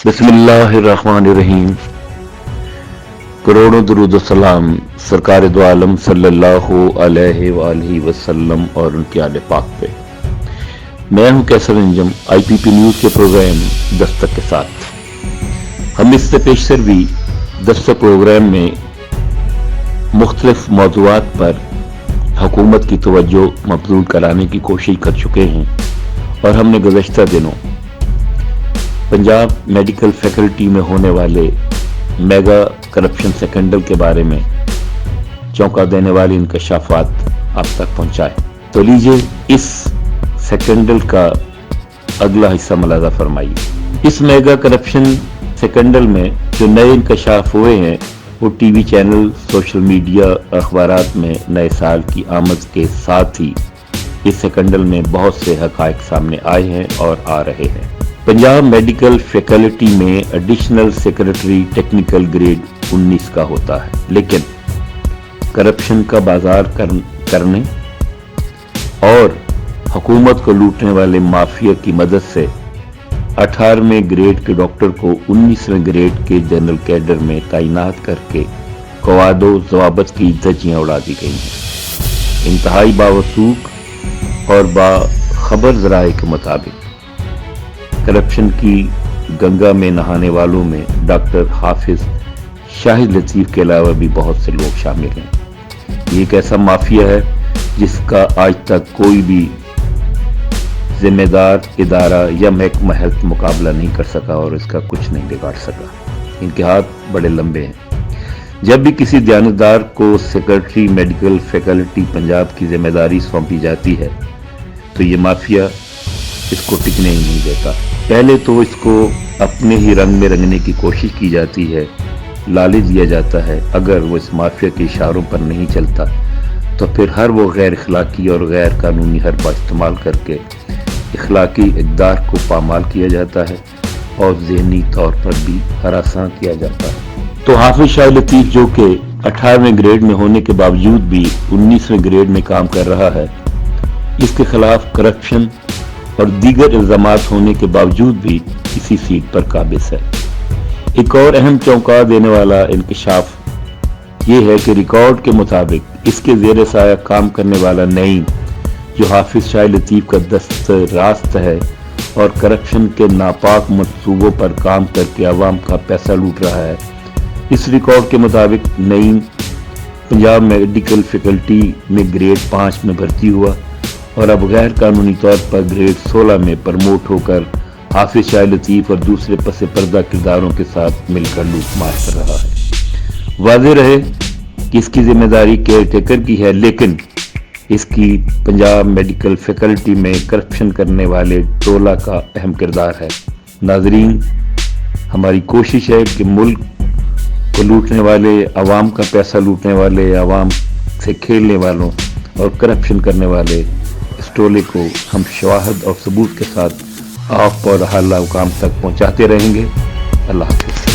बिस्मिल्लाहिर्रहमानिर्रहीम। करोड़ों दुरूद सलाम सरकार दो आलम सल्लल्लाहु अलैहि वसल्लम और उनके आले पाक पे। मैं हूं कैसर अंजम, IPP न्यूज के प्रोग्राम दस्तक के साथ। हम इससे पेशतर भी दस्तक प्रोग्राम में मुख्तलिफ मौज़ूआत पर हुकूमत की तवज्जो मबज़ूल कराने की कोशिश कर चुके हैं और हमने गुज़श्ता दिनों पंजाब मेडिकल फैकल्टी में होने वाले मेगा करप्शन स्कैंडल के बारे में चौंका देने वाले इंकशाफात आप तक पहुंचाए। तो लीजिए इस स्कैंडल का अगला हिस्सा मुलाज़ा फरमाइए। इस मेगा करप्शन स्कैंडल में जो नए इंकशाफ हुए हैं वो टीवी चैनल, सोशल मीडिया, अखबारात में नए साल की आमद के साथ ही इस स्कैंडल में बहुत से हक़ाइक़ सामने आए हैं और आ रहे हैं। पंजाब मेडिकल फैकल्टी में एडिशनल सेक्रेटरी टेक्निकल ग्रेड 19 का होता है, लेकिन करप्शन का बाजार करने और हुकूमत को लूटने वाले माफिया की मदद से 18वें ग्रेड के डॉक्टर को 19वें ग्रेड के जनरल कैडर में तैनात करके कवादो ज़वाबत की धज्जियां उड़ा दी गई हैं। इंतहाई बावसूख और बाखबर ज़राए के मुताबिक करप्शन की गंगा में नहाने वालों में डॉक्टर हाफिज शाहिद लतीफ के अलावा भी बहुत से लोग शामिल हैं। ये एक ऐसा माफिया है जिसका आज तक कोई भी जिम्मेदार इदारा या महकमा हेल्थ मुकाबला नहीं कर सका और इसका कुछ नहीं बिगाड़ सका। इनके हाथ बड़े लंबे हैं। जब भी किसी दयानतदार को सेक्रेटरी मेडिकल फैकल्टी पंजाब की जिम्मेदारी सौंपी जाती है तो ये माफिया इसको टिकने ही नहीं देता। पहले तो इसको अपने ही रंग में रंगने की कोशिश की जाती है, लालच दिया जाता है। अगर वो इस माफिया के इशारों पर नहीं चलता तो फिर हर वो गैर इखलाकी और गैर कानूनी हरबा इस्तेमाल करके इखलाकी इक़दार को पामाल किया जाता है और ज़हनी तौर पर भी हरासां किया जाता है। तो हाफिज शाहिद लतीफ जो कि 18वें ग्रेड में होने के बावजूद भी 19वें ग्रेड में काम कर रहा है, इसके खिलाफ करप्शन और दीगर इल्जामात होने के बावजूद भी इसी सीट पर काबिज है। एक और अहम चौंका देने वाला इंकशाफ ये है कि रिकॉर्ड के मुताबिक इसके ज़ेर साया काम करने वाला नईम, जो हाफिज शाहिद लतीफ का दस्त रास्त है और करप्शन के नापाक मंसूबों पर काम करके अवाम का पैसा लूट रहा है, इस रिकॉर्ड के मुताबिक नईम पंजाब मेडिकल फैकल्टी में ग्रेड 5 में भर्ती हुआ और अब गैर कानूनी तौर पर ग्रेड 16 में प्रमोट होकर हाफिज शाहिद लतीफ और दूसरे पसे पर्दा किरदारों के साथ मिलकर लूटमार कर रहा है। वाज़ेह रहे कि इसकी जिम्मेदारी केयर टेकर की है, लेकिन इसकी पंजाब मेडिकल फैकल्टी में करप्शन करने वाले टोला का अहम किरदार है। नाजरीन, हमारी कोशिश है कि मुल्क को लूटने वाले, अवाम का पैसा लूटने वाले, अवाम से खेलने वालों और करप्शन करने वाले इस टोले को हम शवाहद और सबूत के साथ आप और अहल हुकाम तक पहुंचाते रहेंगे। अल्लाह हाफ़िज़।